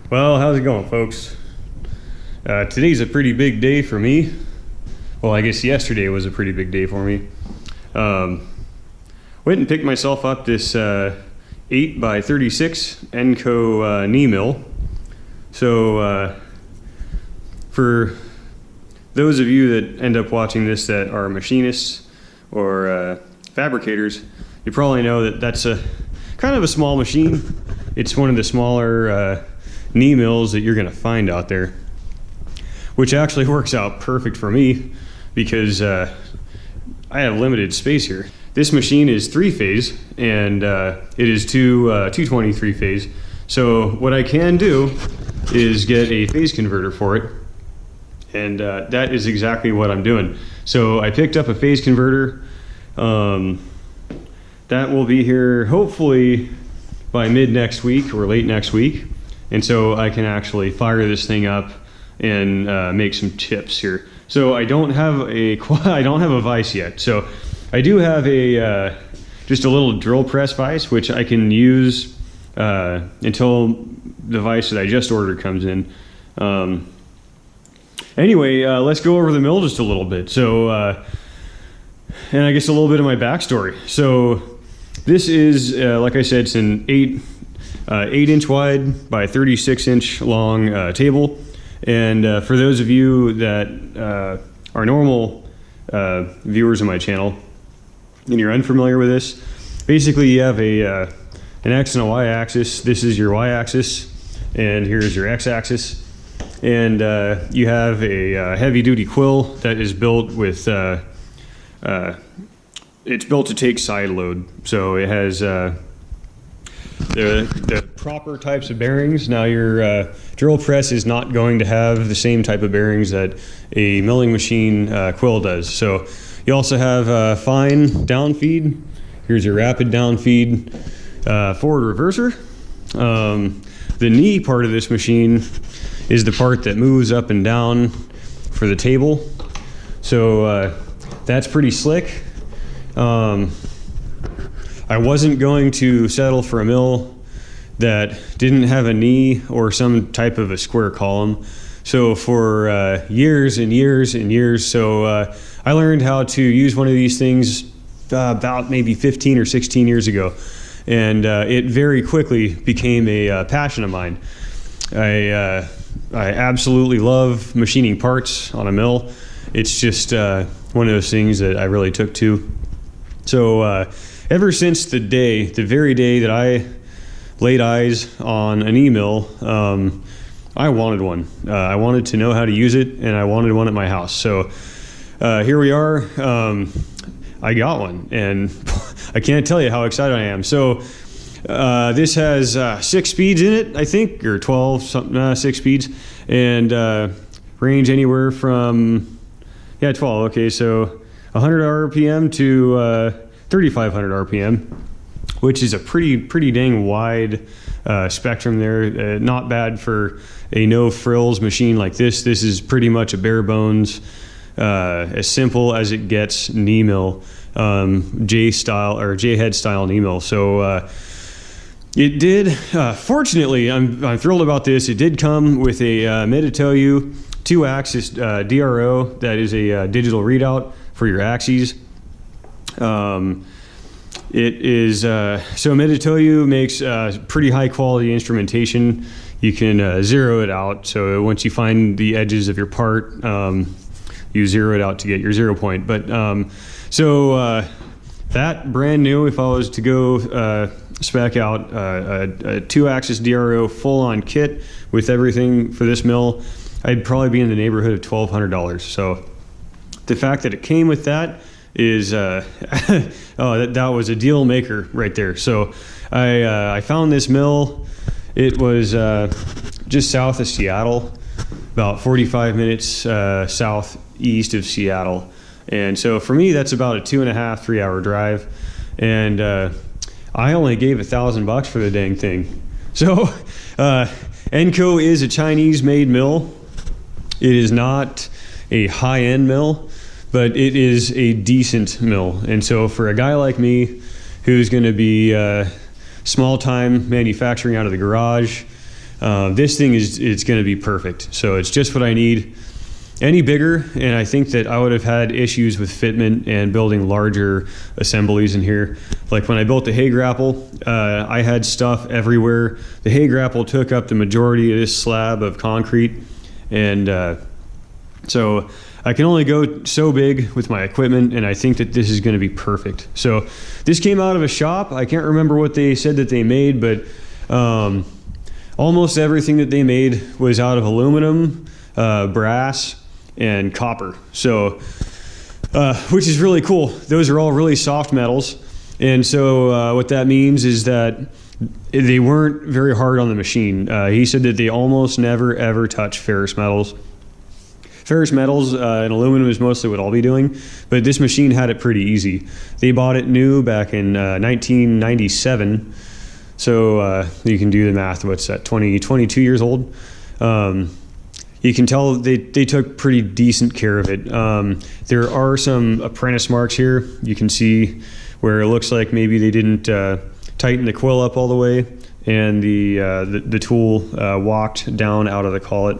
Well, how's it going, folks? Today's a pretty big day for me. Well, I guess yesterday was a pretty big day for me. Went and picked myself up this 8x36 Enco knee mill. So for those of you that end up watching this that are machinists or fabricators, you probably know that that's a kind of a small machine. It's one of the smaller knee mills that you're going to find out there, which actually works out perfect for me because I have limited space here. This machine is 3-phase and it is 220 3-phase. So what I can do is get a phase converter for it, and that is exactly what I'm doing. So I picked up a phase converter. That will be here hopefully by mid next week or late next week. And so I can actually fire this thing up and make some chips here. So I don't have a vise yet. So I do have a just a little drill press vise, which I can use until the vise that I just ordered comes in. Anyway, let's go over the mill just a little bit. So, and I guess a little bit of my backstory. So this is, like I said, it's an 8-inch wide by 36-inch long table. And for those of you that are normal viewers of my channel and you're unfamiliar with this, basically you have an X and a Y axis. This is your Y axis and here's your X axis. And you have a heavy duty quill that is built with, it's built to take side load. So it has the proper types of bearings. Now your drill press is not going to have the same type of bearings that a milling machine quill does. So you also have fine down feed. Here's your rapid down feed forward reverser. The knee part of this machine is the part that moves up and down for the table. So that's pretty slick. I wasn't going to settle for a mill that didn't have a knee or some type of a square column. So for years and years and years, so I learned how to use one of these things about maybe 15 or 16 years ago. And it very quickly became a passion of mine. I absolutely love machining parts on a mill. It's just one of those things that I really took to. So ever since the very day that I laid eyes on an e-mill, I wanted one. I wanted to know how to use it, and I wanted one at my house. So here we are. I got one, and I can't tell you how excited I am. So this has 6 speeds in it, I think, or 12, something, 6 speeds, and range anywhere from, 12, okay, so 100 RPM to 3,500 RPM, which is a pretty dang wide spectrum there. Not bad for a no frills machine like this. This is pretty much a bare bones, as simple as it gets knee mill, J style or J head style knee mill. So it did. Fortunately, I'm thrilled about this. It did come with a Meditoyu 2-axis DRO that is a digital readout for your axes. It is so Meditoyu makes pretty high quality instrumentation. You can zero it out. So once you find the edges of your part, you zero it out to get your 0 point. But so that brand new, if I was to go spec out a 2-axis DRO full on kit with everything for this mill, I'd probably be in the neighborhood of $1,200. So the fact that it came with that is oh, that was a deal maker right there. So I found this mill. It was just south of Seattle, about 45 minutes southeast of Seattle. And so for me, that's about a 2.5, 3 hour drive. And I only gave $1,000 for the dang thing. So Enco is a Chinese made mill. It is not a high-end mill, but it is a decent mill. And so for a guy like me, who who's going to be small-time manufacturing out of the garage, this thing it's going to be perfect. So it's just what I need. Any bigger, and I think that I would have had issues with fitment and building larger assemblies in here. Like when I built the hay grapple, I had stuff everywhere. The hay grapple took up the majority of this slab of concrete, and so I can only go so big with my equipment, and I think that this is going to be perfect. So this came out of a shop. I can't remember what they said that they made, but almost everything that they made was out of aluminum, brass, and copper. So which is really cool. Those are all really soft metals, and so what that means is that they weren't very hard on the machine. He said that they almost never ever touch ferrous metals. Ferrous metals and aluminum is mostly what I'll be doing, but this machine had it pretty easy. They bought it new back in 1997, so you can do the math. What's that, 22 years old? You can tell they took pretty decent care of it. There are some apprentice marks here. You can see where it looks like maybe they didn't tighten the quill up all the way, and the tool walked down out of the collet.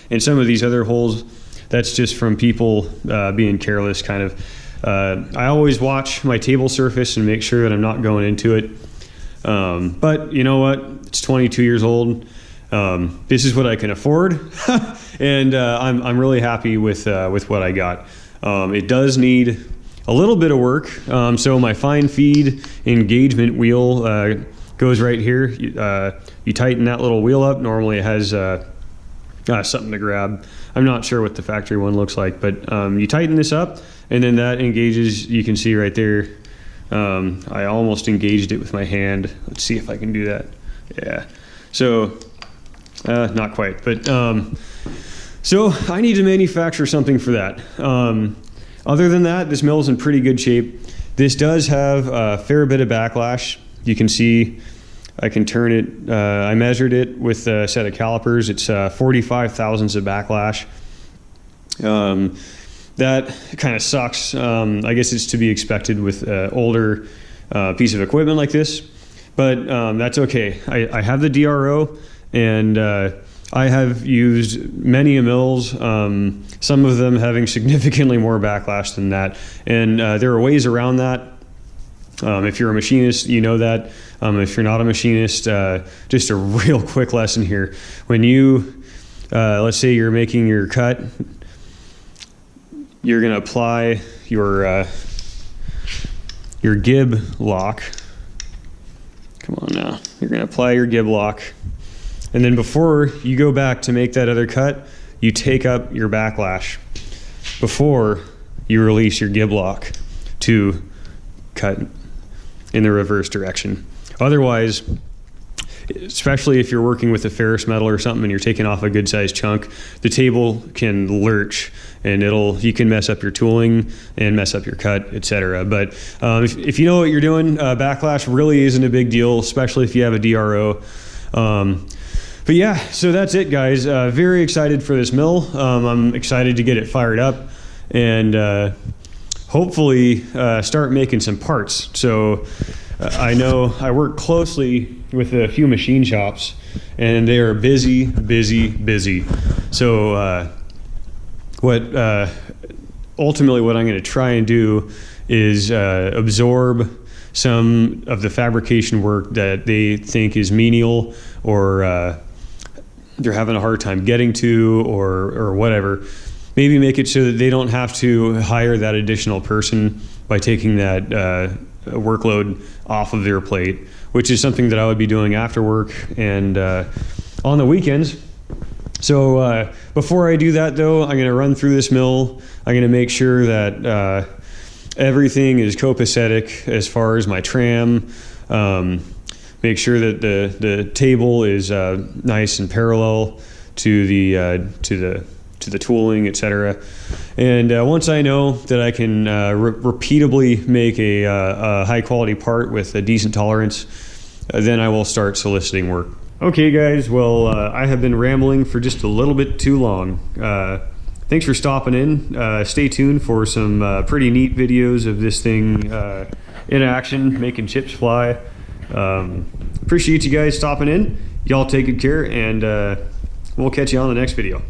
And some of these other holes, that's just from people being careless, kind of. I always watch my table surface and make sure that I'm not going into it. But you know what? It's 22 years old. This is what I can afford, and I'm really happy with what I got. It does need a little bit of work. So my fine feed engagement wheel goes right here. You tighten that little wheel up. Normally it has something to grab. I'm not sure what the factory one looks like, but you tighten this up, and then that engages. You can see right there. I almost engaged it with my hand. Let's see if I can do that. Yeah. So. Not quite, but so I need to manufacture something for that. Other than that, this mill is in pretty good shape. This does have a fair bit of backlash. You can see I can turn it. I measured it with a set of calipers. It's 45 thousandths of backlash. That kind of sucks. I guess it's to be expected with an older piece of equipment like this, but that's okay. I have the DRO. And I have used many mills, some of them having significantly more backlash than that. And there are ways around that. If you're a machinist, you know that. If you're not a machinist, just a real quick lesson here. When you, let's say you're making your cut, you're going to apply your gib lock. Come on now. You're going to apply your gib lock. And then before you go back to make that other cut, you take up your backlash before you release your gib lock to cut in the reverse direction. Otherwise, especially if you're working with a ferrous metal or something and you're taking off a good sized chunk, the table can lurch and you can mess up your tooling and mess up your cut, etc. But if you know what you're doing, backlash really isn't a big deal, especially if you have a DRO. But yeah, so that's it, guys. Very excited for this mill. I'm excited to get it fired up and hopefully start making some parts. So I know I work closely with a few machine shops, and they are busy, busy, busy. So ultimately what I'm going to try and do is absorb some of the fabrication work that they think is menial or they're having a hard time getting to or whatever. Maybe make it so that they don't have to hire that additional person by taking that workload off of their plate, which is something that I would be doing after work and on the weekends. So before I do that though, I'm gonna run through this mill. I'm gonna make sure that everything is copacetic as far as my tram. Make sure that the table is nice and parallel to the tooling, etc. And once I know that I can repeatably make a high quality part with a decent tolerance, then I will start soliciting work. Okay guys, well I have been rambling for just a little bit too long. Thanks for stopping in. Stay tuned for some pretty neat videos of this thing in action, making chips fly. Appreciate you guys stopping in, Y'all take good care, and we'll catch you on the next video.